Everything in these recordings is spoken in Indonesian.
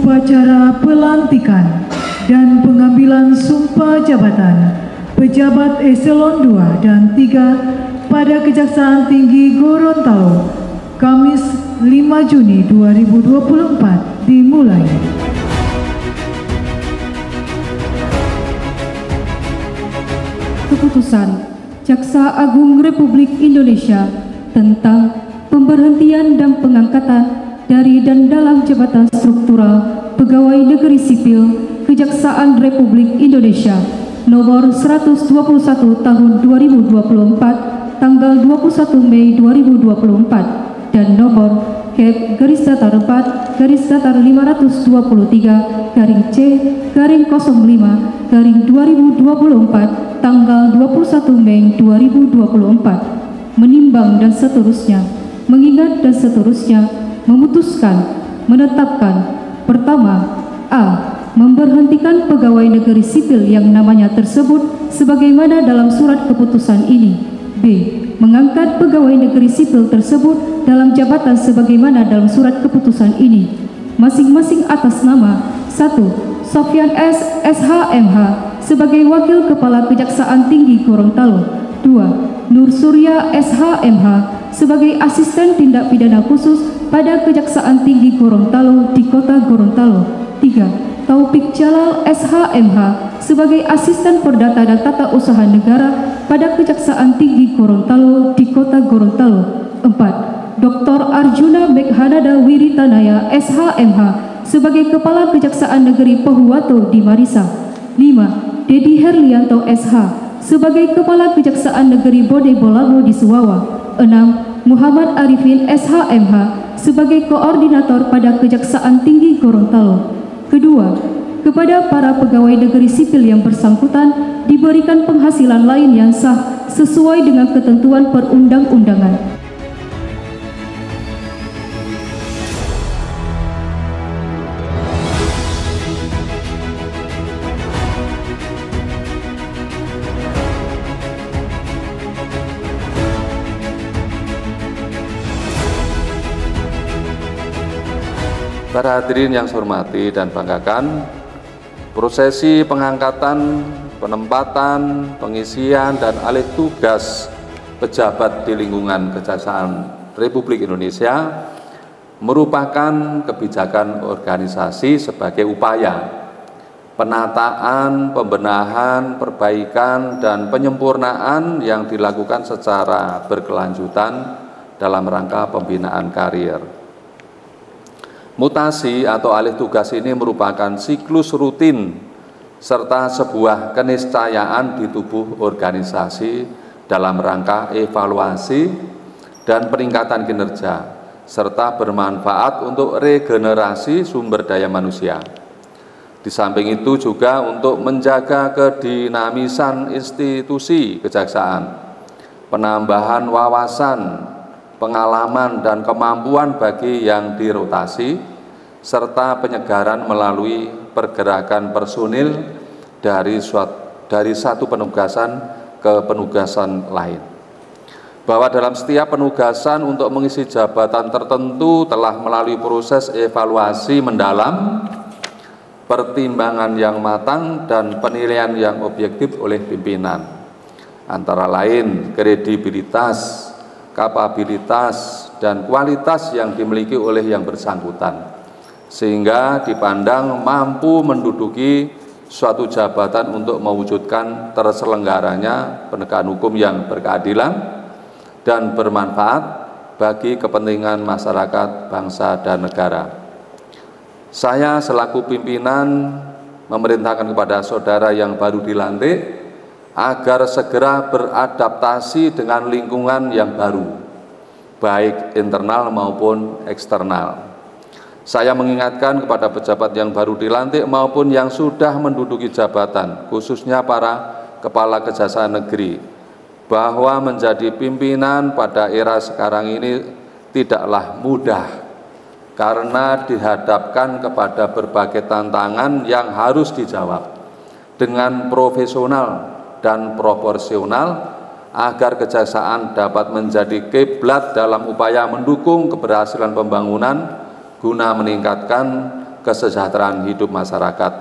upacara pelantikan dan pengambilan sumpah jabatan pejabat eselon 2 dan 3 pada Kejaksaan Tinggi Gorontalo, Kamis 5 Juni 2024 dimulai. Keputusan Jaksa Agung Republik Indonesia tentang pemberhentian dan pengangkatan dari dan dalam jabatan struktural pegawai negeri sipil Kejaksaan Republik Indonesia nomor 121 tahun 2024 tanggal 21 Mei 2024 dan nomor Kep/5/524/C/05/2024 tanggal 21 Mei 2024 menimbang dan seterusnya, mengingat dan seterusnya, memutuskan, menetapkan. Pertama, A. Memberhentikan pegawai negeri sipil yang namanya tersebut sebagaimana dalam surat keputusan ini. B. Mengangkat pegawai negeri sipil tersebut dalam jabatan sebagaimana dalam surat keputusan ini, masing-masing atas nama 1. Sofyan S. SH.MH sebagai Wakil Kepala Kejaksaan Tinggi Gorontalo. 2. Nur Surya SH.MH sebagai Asisten Tindak Pidana Khusus pada Kejaksaan Tinggi Gorontalo di Kota Gorontalo. 3. Taufik Jalal SH.MH sebagai Asisten Perdata dan Tata Usaha Negara pada Kejaksaan Tinggi Gorontalo di Kota Gorontalo. 4. Dr. Arjuna Meghanada Wiritanaya SH.MH sebagai Kepala Kejaksaan Negeri Pohuwato di Marisa. 5. Dedi Herlianto SH sebagai Kepala Kejaksaan Negeri Bode Bolango di Suwawa. 6. Muhammad Arifin SH.MH sebagai Koordinator pada Kejaksaan Tinggi Gorontalo. Kedua, kepada para pegawai negeri sipil yang bersangkutan diberikan penghasilan lain yang sah sesuai dengan ketentuan perundang-undangan. Para hadirin yang saya hormati dan banggakan, prosesi pengangkatan, penempatan, pengisian, dan alih tugas pejabat di lingkungan Kejaksaan Republik Indonesia merupakan kebijakan organisasi sebagai upaya penataan, pembenahan, perbaikan, dan penyempurnaan yang dilakukan secara berkelanjutan dalam rangka pembinaan karir. Mutasi atau alih tugas ini merupakan siklus rutin serta sebuah keniscayaan di tubuh organisasi dalam rangka evaluasi dan peningkatan kinerja serta bermanfaat untuk regenerasi sumber daya manusia. Di samping itu juga untuk menjaga kedinamisan institusi kejaksaan, penambahan wawasan, pengalaman dan kemampuan bagi yang dirotasi, serta penyegaran melalui pergerakan personil dari satu penugasan ke penugasan lain. Bahwa dalam setiap penugasan untuk mengisi jabatan tertentu telah melalui proses evaluasi mendalam, pertimbangan yang matang, dan penilaian yang objektif oleh pimpinan. Antara lain kredibilitas, kapabilitas, dan kualitas yang dimiliki oleh yang bersangkutan, sehingga dipandang mampu menduduki suatu jabatan untuk mewujudkan terselenggaranya penegakan hukum yang berkeadilan dan bermanfaat bagi kepentingan masyarakat, bangsa, dan negara. Saya selaku pimpinan memerintahkan kepada saudara yang baru dilantik agar segera beradaptasi dengan lingkungan yang baru, baik internal maupun eksternal. Saya mengingatkan kepada pejabat yang baru dilantik maupun yang sudah menduduki jabatan, khususnya para kepala kejaksaan negeri, bahwa menjadi pimpinan pada era sekarang ini tidaklah mudah, karena dihadapkan kepada berbagai tantangan yang harus dijawab dengan profesional dan proporsional agar kejaksaan dapat menjadi kiblat dalam upaya mendukung keberhasilan pembangunan guna meningkatkan kesejahteraan hidup masyarakat.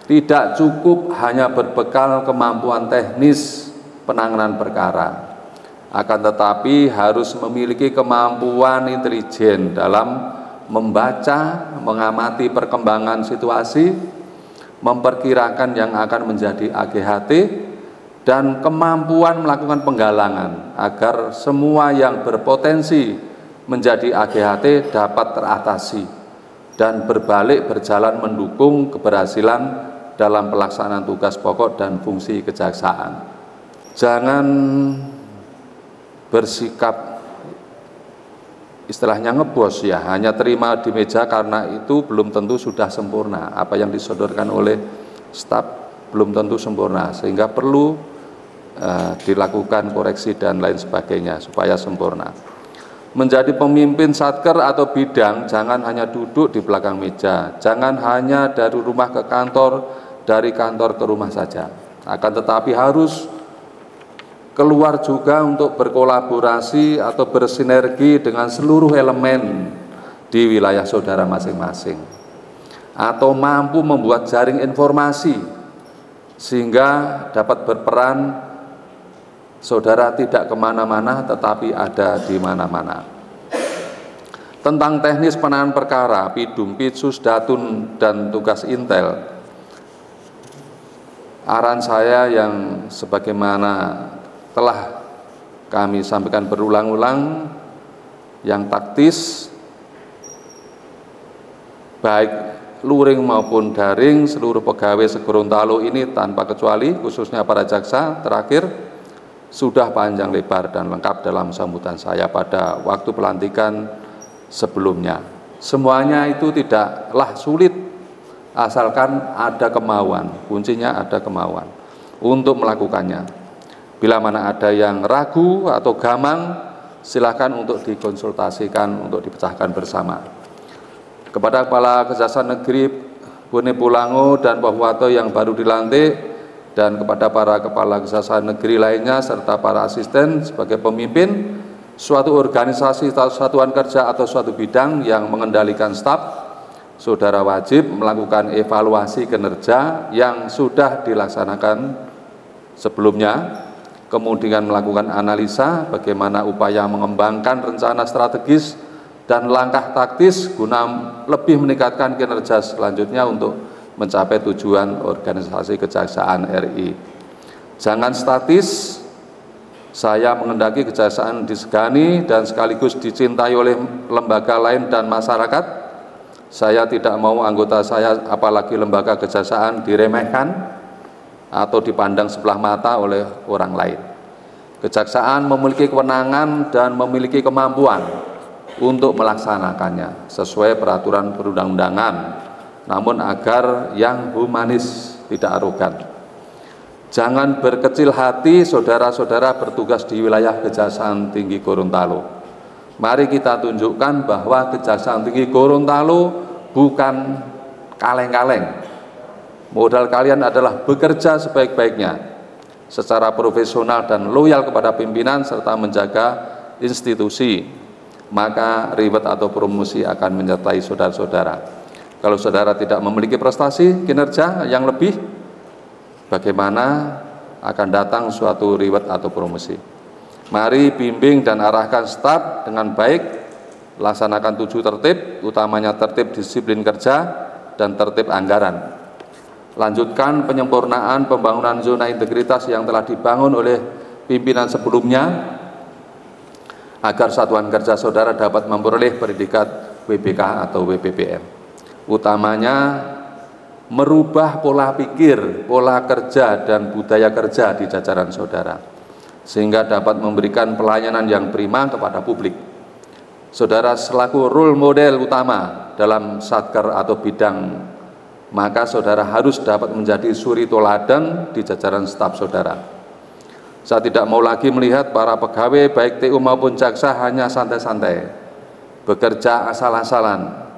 Tidak cukup hanya berbekal kemampuan teknis penanganan perkara, akan tetapi harus memiliki kemampuan intelijen dalam membaca, mengamati perkembangan situasi, memperkirakan yang akan menjadi AGHT, dan kemampuan melakukan penggalangan agar semua yang berpotensi menjadi AGHT dapat teratasi dan berbalik berjalan mendukung keberhasilan dalam pelaksanaan tugas pokok dan fungsi kejaksaan. Jangan bersikap istilahnya ngebos ya, hanya terima di meja karena itu belum tentu sudah sempurna. Apa yang disodorkan oleh staf belum tentu sempurna, sehingga perlu dilakukan koreksi dan lain sebagainya supaya sempurna. Menjadi pemimpin satker atau bidang jangan hanya duduk di belakang meja, jangan hanya dari rumah ke kantor, dari kantor ke rumah saja, akan tetapi harus keluar juga untuk berkolaborasi atau bersinergi dengan seluruh elemen di wilayah saudara masing-masing, atau mampu membuat jaring informasi sehingga dapat berperan saudara tidak kemana-mana tetapi ada di mana-mana. Tentang teknis penanganan perkara, Pidum, Pitsus, Datun, dan tugas Intel, arahan saya yang sebagaimana telah kami sampaikan berulang-ulang, yang taktis, baik luring maupun daring, seluruh pegawai Segorontalo ini tanpa kecuali, khususnya para jaksa, terakhir sudah panjang lebar dan lengkap dalam sambutan saya pada waktu pelantikan sebelumnya. Semuanya itu tidaklah sulit, asalkan ada kemauan, kuncinya ada kemauan untuk melakukannya. Bila mana ada yang ragu atau gamang, silakan untuk dikonsultasikan, untuk dipecahkan bersama. Kepada Kepala Kejaksaan Negeri Bone Bolango dan Pohuwato yang baru dilantik, dan kepada para Kepala Kejaksaan Negeri lainnya serta para asisten sebagai pemimpin suatu organisasi atau satuan kerja atau suatu bidang yang mengendalikan staf, saudara wajib melakukan evaluasi kinerja yang sudah dilaksanakan sebelumnya, kemudian melakukan analisa bagaimana upaya mengembangkan rencana strategis dan langkah taktis guna lebih meningkatkan kinerja selanjutnya untuk mencapai tujuan organisasi Kejaksaan RI. Jangan statis. Saya mengendaki kejaksaan disegani dan sekaligus dicintai oleh lembaga lain dan masyarakat. Saya tidak mau anggota saya, apalagi lembaga kejaksaan, diremehkan atau dipandang sebelah mata oleh orang lain. Kejaksaan memiliki kewenangan dan memiliki kemampuan untuk melaksanakannya sesuai peraturan perundang-undangan, namun agar yang humanis, tidak arogan. Jangan berkecil hati saudara-saudara bertugas di wilayah Kejaksaan Tinggi Gorontalo. Mari kita tunjukkan bahwa Kejaksaan Tinggi Gorontalo bukan kaleng-kaleng. Modal kalian adalah bekerja sebaik-baiknya secara profesional dan loyal kepada pimpinan serta menjaga institusi. Maka reward atau promosi akan menyertai saudara-saudara. Kalau saudara tidak memiliki prestasi kinerja yang lebih, bagaimana akan datang suatu reward atau promosi? Mari bimbing dan arahkan staf dengan baik, laksanakan 7 tertib, utamanya tertib disiplin kerja dan tertib anggaran. Lanjutkan penyempurnaan pembangunan zona integritas yang telah dibangun oleh pimpinan sebelumnya, agar satuan kerja saudara dapat memperoleh predikat WBK atau WPPM. Utamanya merubah pola pikir, pola kerja, dan budaya kerja di jajaran saudara, sehingga dapat memberikan pelayanan yang prima kepada publik. Saudara selaku role model utama dalam satker atau bidang, maka saudara harus dapat menjadi suri toladan di jajaran staf saudara. Saya tidak mau lagi melihat para pegawai baik TU maupun jaksa hanya santai-santai, bekerja asal-asalan,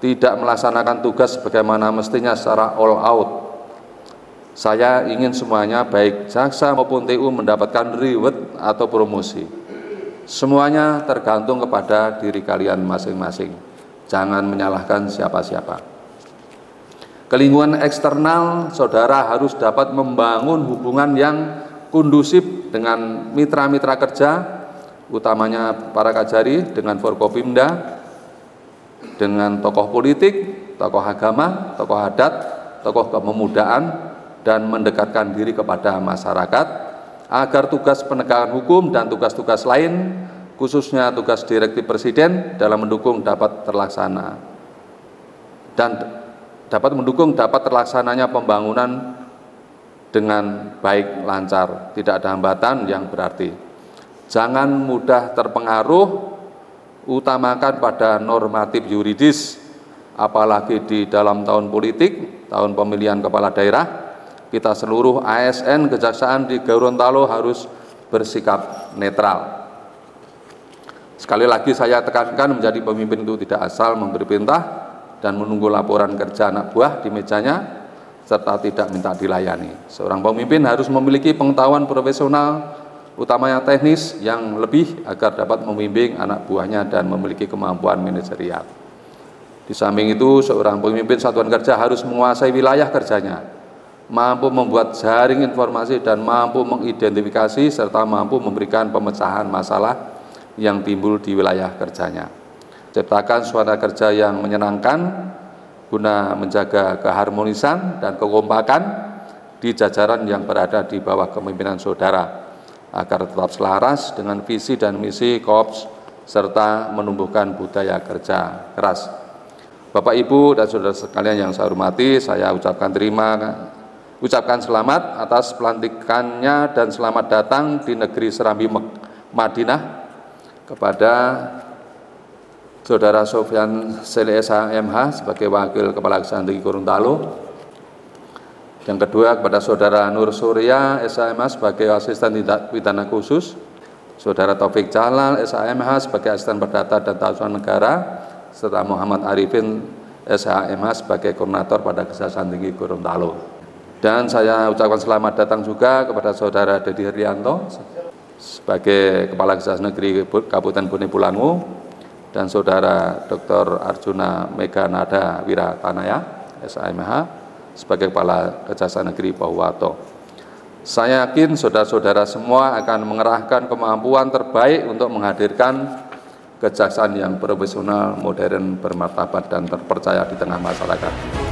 tidak melaksanakan tugas bagaimana mestinya secara all out. Saya ingin semuanya baik jaksa maupun TU mendapatkan reward atau promosi. Semuanya tergantung kepada diri kalian masing-masing. jangan menyalahkan siapa-siapa. Kelingkungan eksternal, saudara harus dapat membangun hubungan yang kondusif dengan mitra-mitra kerja, utamanya para Kajari, dengan Forkopimda, dengan tokoh politik, tokoh agama, tokoh adat, tokoh kepemudaan, dan mendekatkan diri kepada masyarakat agar tugas penegakan hukum dan tugas-tugas lain, khususnya tugas direktif Presiden dalam mendukung dapat terlaksana dan dapat mendukung dapat terlaksananya pembangunan dengan baik, lancar, tidak ada hambatan yang berarti. Jangan mudah terpengaruh, utamakan pada normatif yuridis, apalagi di dalam tahun politik, tahun pemilihan kepala daerah. Kita seluruh ASN Kejaksaan di Gorontalo harus bersikap netral. Sekali lagi saya tekankan, menjadi pemimpin itu tidak asal memberi perintah dan menunggu laporan kerja anak buah di mejanya, serta tidak minta dilayani. Seorang pemimpin harus memiliki pengetahuan profesional, utamanya teknis yang lebih agar dapat membimbing anak buahnya dan memiliki kemampuan manajerial. Di samping itu, seorang pemimpin satuan kerja harus menguasai wilayah kerjanya, mampu membuat jaring informasi dan mampu mengidentifikasi serta mampu memberikan pemecahan masalah yang timbul di wilayah kerjanya. Ciptakan suasana kerja yang menyenangkan guna menjaga keharmonisan dan kekompakan di jajaran yang berada di bawah kepemimpinan saudara, agar tetap selaras dengan visi dan misi Korps serta menumbuhkan budaya kerja keras. Bapak, Ibu, dan saudara sekalian yang saya hormati, saya ucapkan selamat atas pelantikannya dan selamat datang di negeri Serambi Madinah kepada Saudara Sofyan Sele SH sebagai Wakil Kepala Kejaksaan Tinggi Gorontalo. Yang kedua kepada Saudara Nur Surya SH sebagai Asisten Tindak Pidana Khusus, Saudara Taufik Jalal SH sebagai Asisten Perdata dan Tata Negara, serta Muhammad Arifin SH sebagai Koordinator pada Kejaksaan Tinggi Gorontalo. Dan saya ucapkan selamat datang juga kepada Saudara Dedi Herlianto sebagai Kepala Kejaksaan Negeri Kabupaten Bone Bolango, dan Saudara Dr. Arjuna Meganada Wiratanaya SHMH sebagai Kepala Kejaksaan Negeri Pohuwato. Saya yakin saudara-saudara semua akan mengerahkan kemampuan terbaik untuk menghadirkan kejaksaan yang profesional, modern, bermartabat, dan terpercaya di tengah masyarakat.